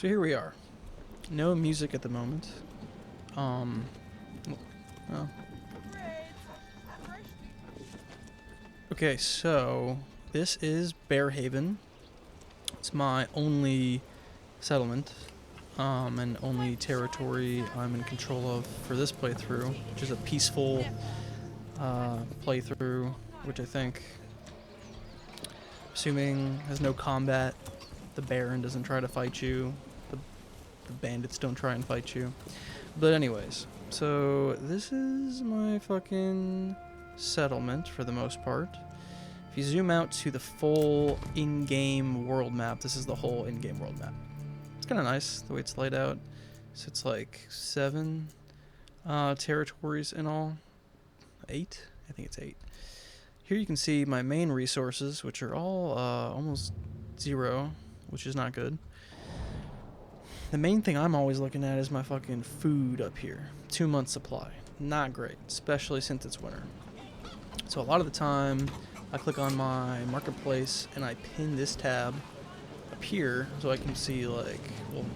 So here we are. No music at the moment. Oh. Okay, so this is Bear Haven. It's my only settlement, and only territory I'm in control of for this playthrough, which is a peaceful playthrough, which I think, assuming has no combat, the Baron doesn't try to fight you, the bandits don't try and fight you. But anyways, so this is my fucking settlement for the most part. If you zoom out to the full in-game world map, this is the whole in-game world map. It's kind of nice the way it's laid out. So it's like 7 territories in all. 8? I think it's 8. Here you can see my main resources, which are all almost 0, which is not good. The main thing I'm always looking at is my fucking food up here. 2 months supply. Not great, especially since it's winter. So a lot of the time, I click on my marketplace and I pin this tab up here so I can see, like, well,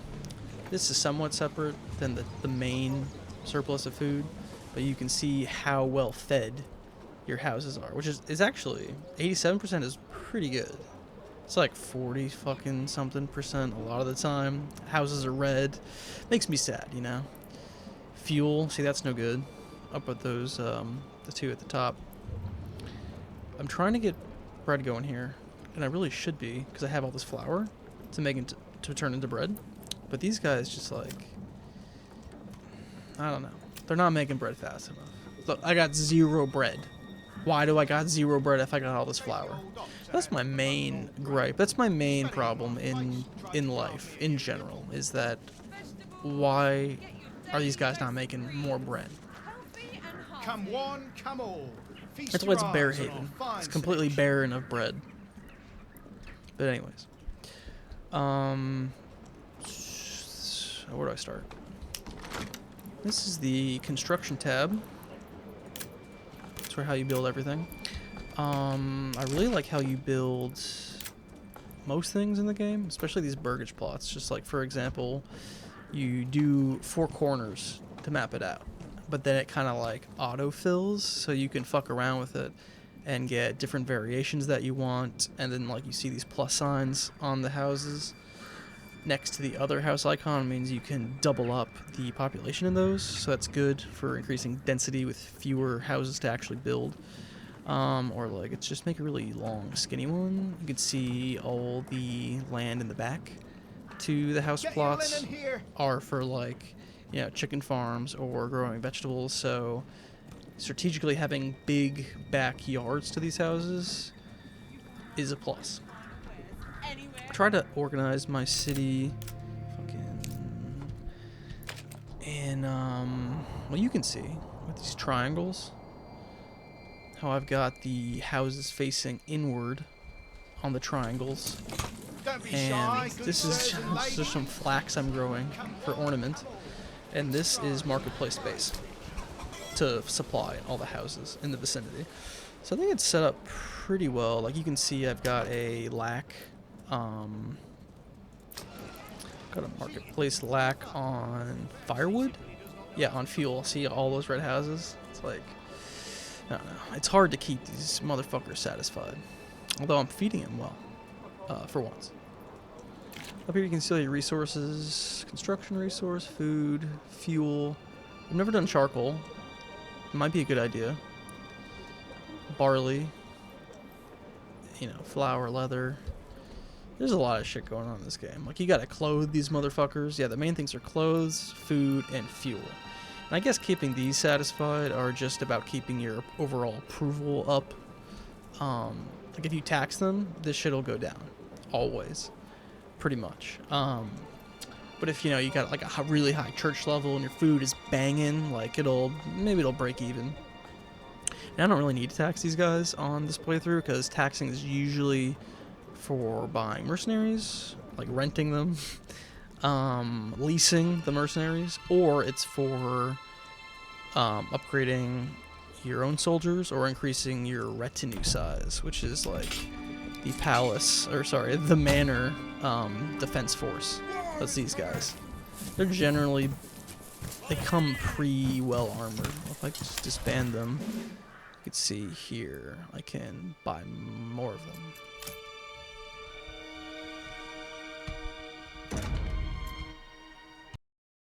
this is somewhat separate than the main surplus of food, but you can see how well fed your houses are, which is actually 87% is pretty good. It's like 40 fucking something percent a lot of the time. Houses are red. Makes me sad, you know. Fuel, see, that's no good. Up at those, the 2 at the top. I'm trying to get bread going here, and I really should be, because I have all this flour to make it to turn into bread. But these guys just, like, I don't know. They're not making bread fast enough. Look, I got 0 bread. Why do I got 0 bread if I got all this flour? That's my main gripe. That's my main problem in life, in general, is that why are these guys not making more bread? Come one, come all. That's why it's Bear Haven. It's completely barren of bread. But anyways. Where do I start? This is the construction tab. That's for how you build everything. I really like how you build most things in the game, especially these burgage plots. Just like, for example, you do 4 corners to map it out, but then it kind of like auto-fills, so you can fuck around with it and get different variations that you want, and then like you see these plus signs on the houses next to the other house icon means you can double up the population in those, so that's good for increasing density with fewer houses to actually build. Or like, it's just make a really long, skinny one. You can see all the land in the back to the house plots are for, like, you know, chicken farms or growing vegetables. So strategically having big backyards to these houses is a plus. Try to organize my city fucking in, well, you can see with these triangles how I've got the houses facing inward on the triangles. And this is just some flax I'm growing for ornament. And this is marketplace space to supply all the houses in the vicinity. So I think it's set up pretty well. Like, you can see I've got a lack, got a marketplace lack on firewood. Yeah, on fuel. See all those red houses? It's like, I don't know. It's hard to keep these motherfuckers satisfied. Although I'm feeding them well, for once. Up here you can see all your resources. Construction resource, food, fuel. I've never done charcoal. It might be a good idea. Barley. You know, flour, leather. There's a lot of shit going on in this game. Like, you gotta clothe these motherfuckers. Yeah, the main things are clothes, food, and fuel. And I guess keeping these satisfied are just about keeping your overall approval up. Like, if you tax them, this shit will go down. Always. Pretty much. But if, you know, you got like a really high church level and your food is banging, like, maybe it'll break even. And I don't really need to tax these guys on this playthrough, because taxing is usually for buying mercenaries, like renting them, leasing the mercenaries, or it's for upgrading your own soldiers or increasing your retinue size, which is like the palace, or sorry, the manor defense force. That's these guys. They're generally, they come well armored. If I just disband them, you can see here I can buy more of them.